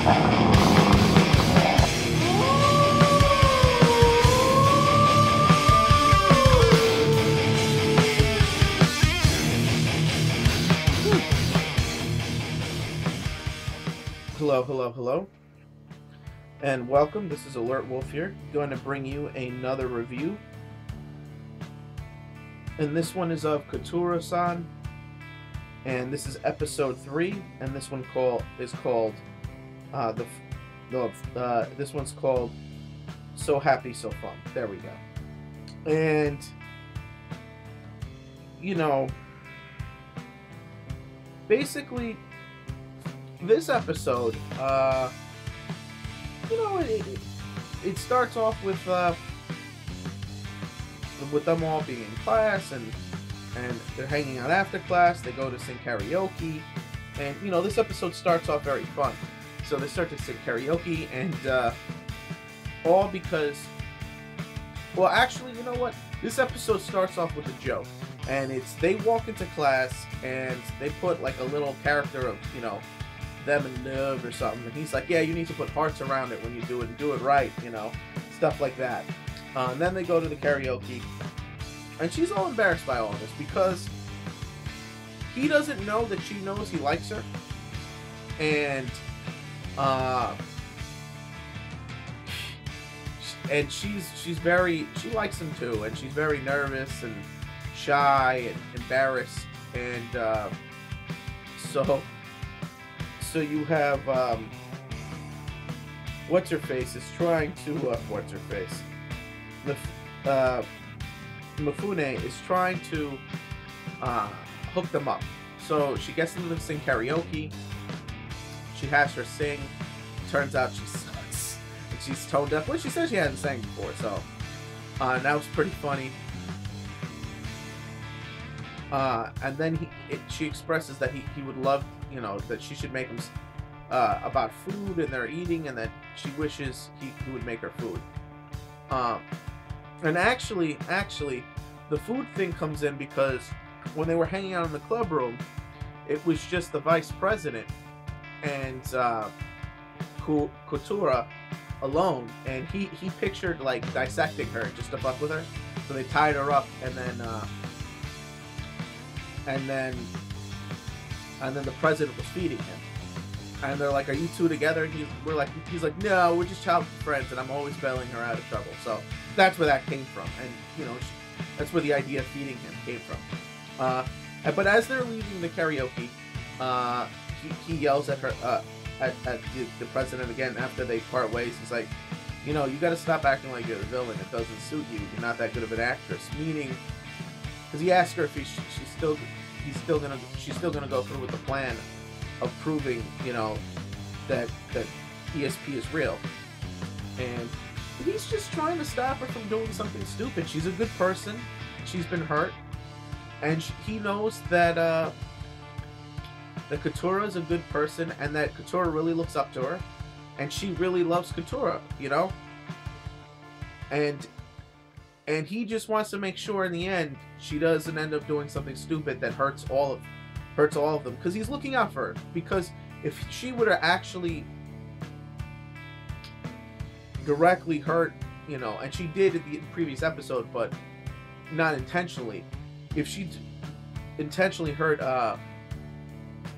Hello, hello, hello, and welcome. This is Alertwolf here, going to bring you another review. And this one is of Kotoura-San, and this is episode 3, and this one is called this one's called So Happy, So Fun. There we go. And basically, this episode, it starts off with them all being in class, and they're hanging out after class. They go to sing karaoke, and this episode starts off very fun. So they start to sing karaoke, and all because, well, actually, you know what? This episode starts off with a joke, and it's they walk into class and they put like a little character of them in love or something, and he's like, yeah, you need to put hearts around it when you do it and do it right, stuff like that. And then they go to the karaoke, and she's all embarrassed by all this because he doesn't know that she knows he likes her, and she likes him too, and she's very nervous and shy and embarrassed, and so you have what's her face is trying to Mifune is trying to hook them up. So she gets them to sing karaoke. She has her sing. Turns out she sucks, and she's tone deaf, which she says she hadn't sang before. So that was pretty funny. And then she expresses that he would love, that she should make him about food, and they're eating, and that she wishes he would make her food. And actually, the food thing comes in because when they were hanging out in the club room, it was just the vice president and Kotoura alone, and he pictured like dissecting her just to fuck with her. So they tied her up, and then the president was feeding him, and they're like, "Are you two together?" He's like, "No, we're just childhood friends, and I'm always bailing her out of trouble." So that's where that came from, and that's where the idea of feeding him came from. But as they're leaving the karaoke, he yells at her, at the president again after they part ways. He's like, "You got to stop acting like you're the villain. It doesn't suit you. You're not that good of an actress." Meaning, because he asked her if she's still gonna go through with the plan of proving, that ESP is real, and he's just trying to stop her from doing something stupid. She's a good person. She's been hurt, and he knows that Kotoura is a good person, and that Kotoura really looks up to her, and she really loves Kotoura, and he just wants to make sure in the end she doesn't end up doing something stupid that hurts all of them, because he's looking out for her. Because if she would have actually directly hurt, and she did in the previous episode, but not intentionally, if she intentionally hurt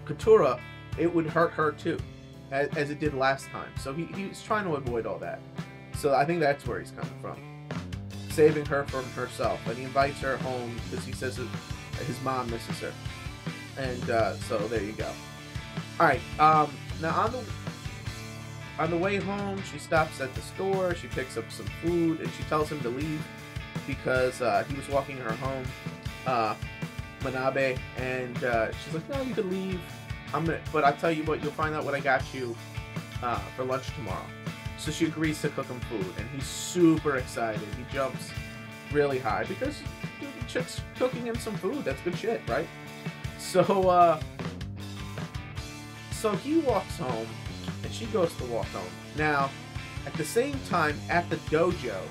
Kotoura, it would hurt her too, as it did last time. So he's trying to avoid all that. So I think that's where he's coming from, saving her from herself. And he invites her home because he says that his mom misses her. And so there you go. Alright, now on the way home, she stops at the store, she picks up some food, and she tells him to leave because he was walking her home, Manabe, and she's like, "No, you can leave. But I'll tell you what, you'll find out what I got you for lunch tomorrow." So she agrees to cook him food, and he's super excited. He jumps really high because the chick's cooking him some food. That's good shit, right? So he walks home, and she goes to walk home. Now, at the same time, at the dojo,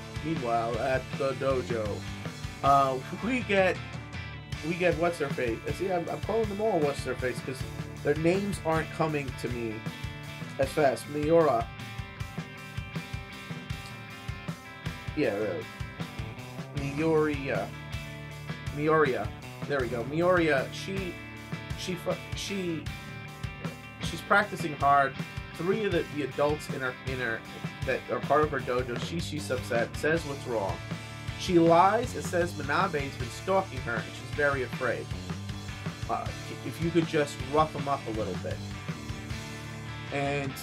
we get what's her face. See, I'm calling them all what's her face because their names aren't coming to me as fast. Miura. Yeah, Moriya. Moriya. There we go. Moriya. She's practicing hard. 3 of the adults in her that are part of her dojo. She's upset. Says what's wrong. She lies and says Manabe's been stalking her, and she's very afraid. If you could just rough him up a little bit. And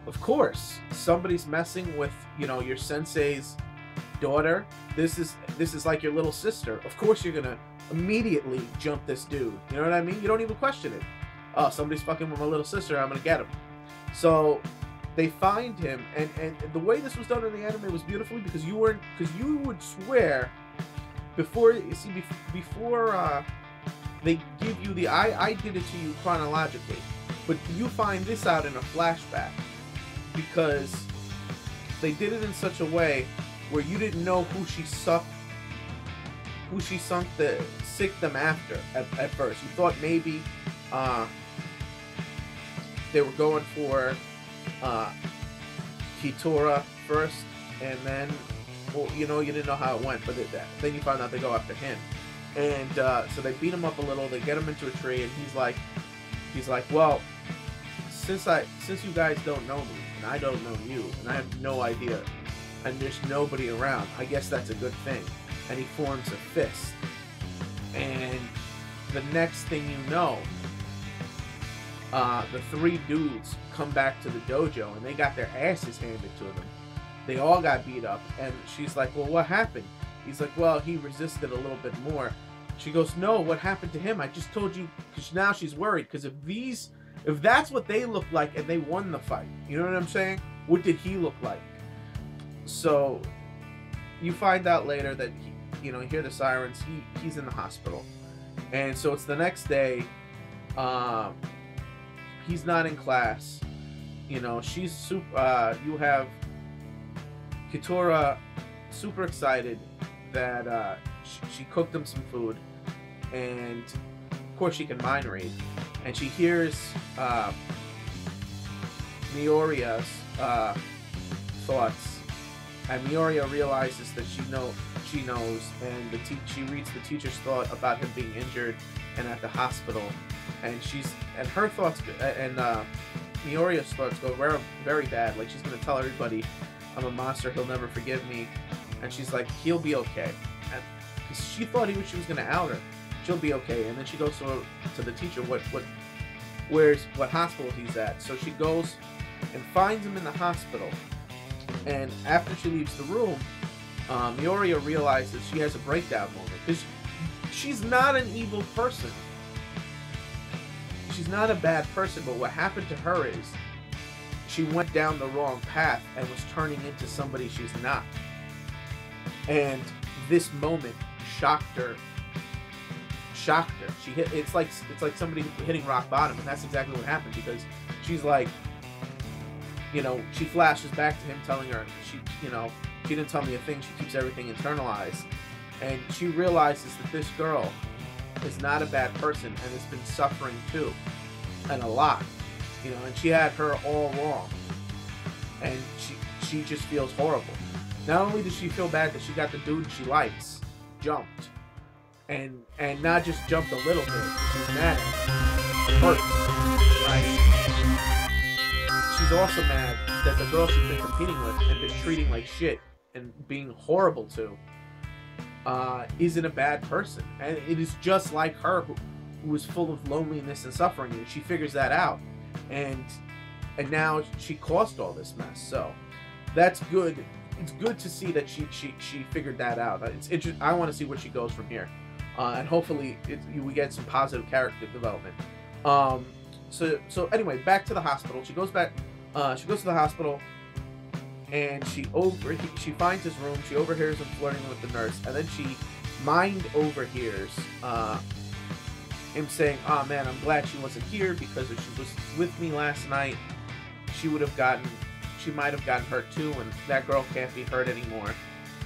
of course, somebody's messing with, you know, your sensei's daughter. This is like your little sister. Of course you're gonna immediately jump this dude. You know what I mean? You don't even question it. Oh, somebody's fucking with my little sister, I'm gonna get him. So they find him, and the way this was done in the anime was beautifully, because you would swear before they give you the I did it to you chronologically, but you find this out in a flashback, because they did it in such a way where you didn't know who she sucked them after at first. You thought maybe they were going for Kotoura first, and then, well, you know, you didn't know how it went, but then you found out they go after him. And so they beat him up a little, they get him into a tree, and he's like, well, since you guys don't know me, and I don't know you, and I have no idea, and there's nobody around, I guess that's a good thing. And he forms a fist. And the next thing you know, the 3 dudes come back to the dojo, and they got their asses handed to them. They all got beat up, and she's like, well, what happened? He's like, well, he resisted a little bit more. She goes, no, what happened to him? I just told you, because now she's worried, because if that's what they look like and they won the fight, you know what I'm saying? What did he look like? So you find out later that you hear the sirens. He's in the hospital, and so it's the next day. He's not in class. You know, she's super. You have Kotoura super excited that she cooked him some food, and of course she can mind read, and she hears Moriya's thoughts. And Moriya realizes that she knows, and she reads the teacher's thought about him being injured and at the hospital, and her thoughts, and Moriya's thoughts go very, very bad. Like, she's gonna tell everybody, I'm a monster, he'll never forgive me, and she's like, he'll be okay. And she thought she was gonna out her. She'll be okay. And then she goes to the teacher, what hospital he's at. So she goes and finds him in the hospital. And after she leaves the room, Moriya realizes she has a breakdown moment, because she's not an evil person. She's not a bad person, but what happened to her is she went down the wrong path and was turning into somebody she's not. And this moment shocked her. It's like somebody hitting rock bottom, and that's exactly what happened, because she's like, you know, she flashes back to him telling her she didn't tell me a thing. She keeps everything internalized, and she realizes that this girl is not a bad person and has been suffering too, and a lot, you know. And she had her all wrong, and she just feels horrible. Not only does she feel bad that she got the dude she likes jumped, and not just jumped a little bit. She's mad at him. Hurt, right? She's also mad that the girl she's been competing with and been treating like shit and being horrible to isn't a bad person. And it is just like her, who is full of loneliness and suffering, and she figures that out. And now she caused all this mess. So that's good. It's good to see that she figured that out. It's interesting. I want to see where she goes from here. And hopefully we get some positive character development. So anyway, back to the hospital. She goes back. She goes to the hospital, and she finds his room. She overhears him flirting with the nurse, and then she mind overhears him saying, "Oh man, I'm glad she wasn't here, because if she was with me last night, she might have gotten hurt too, and that girl can't be hurt anymore.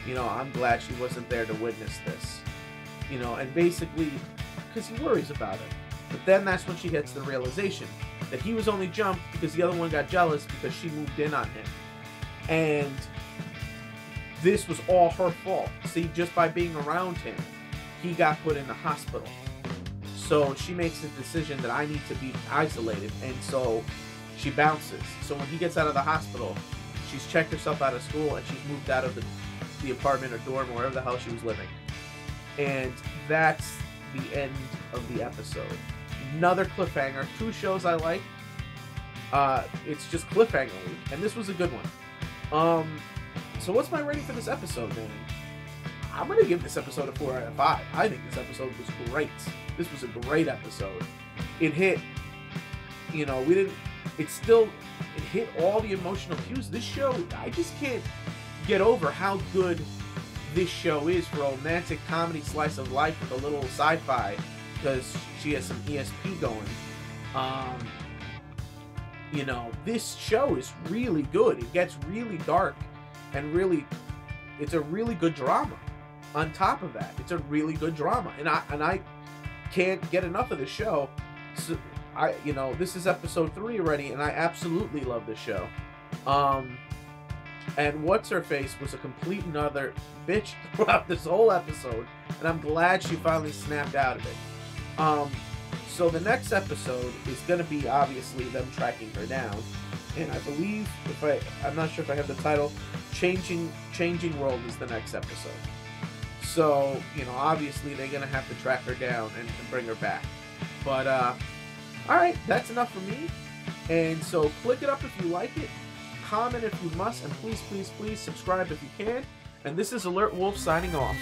You know, I'm glad she wasn't there to witness this." You know, and basically, because he worries about her. But then that's when she gets the realization. that he was only jumped because the other one got jealous because she moved in on him. And this was all her fault. See, just by being around him, he got put in the hospital. So she makes the decision that I need to be isolated, and so she bounces. So when he gets out of the hospital, she's checked herself out of school, and she's moved out of the apartment or dorm or wherever the hell she was living. And that's the end of the episode. Another cliffhanger. 2 shows I like. It's just cliffhanger week, and this was a good one. So what's my rating for this episode, man? I'm gonna give this episode a 4 out of 5. I think this episode was great. This was a great episode. It hit, you know, it hit all the emotional cues. This show, I just can't get over how good this show is for a romantic comedy slice of life with a little sci-fi, because she has some ESP going. You know, this show is really good. It gets really dark and really, it's a really good drama. On top of that, it's a really good drama, and I can't get enough of the show. So you know, this is episode 3 already, and I absolutely love this show. And what's her face was a complete and utter bitch throughout this whole episode, and I'm glad she finally snapped out of it. So the next episode is going to be obviously them tracking her down, and I believe, I'm not sure if I have the title, Changing World is the next episode. So, you know, obviously they're going to have to track her down and bring her back. But, alright, that's enough for me. And so click it up if you like it, comment if you must, and please, please, please subscribe if you can. And this is Alert Wolf signing off.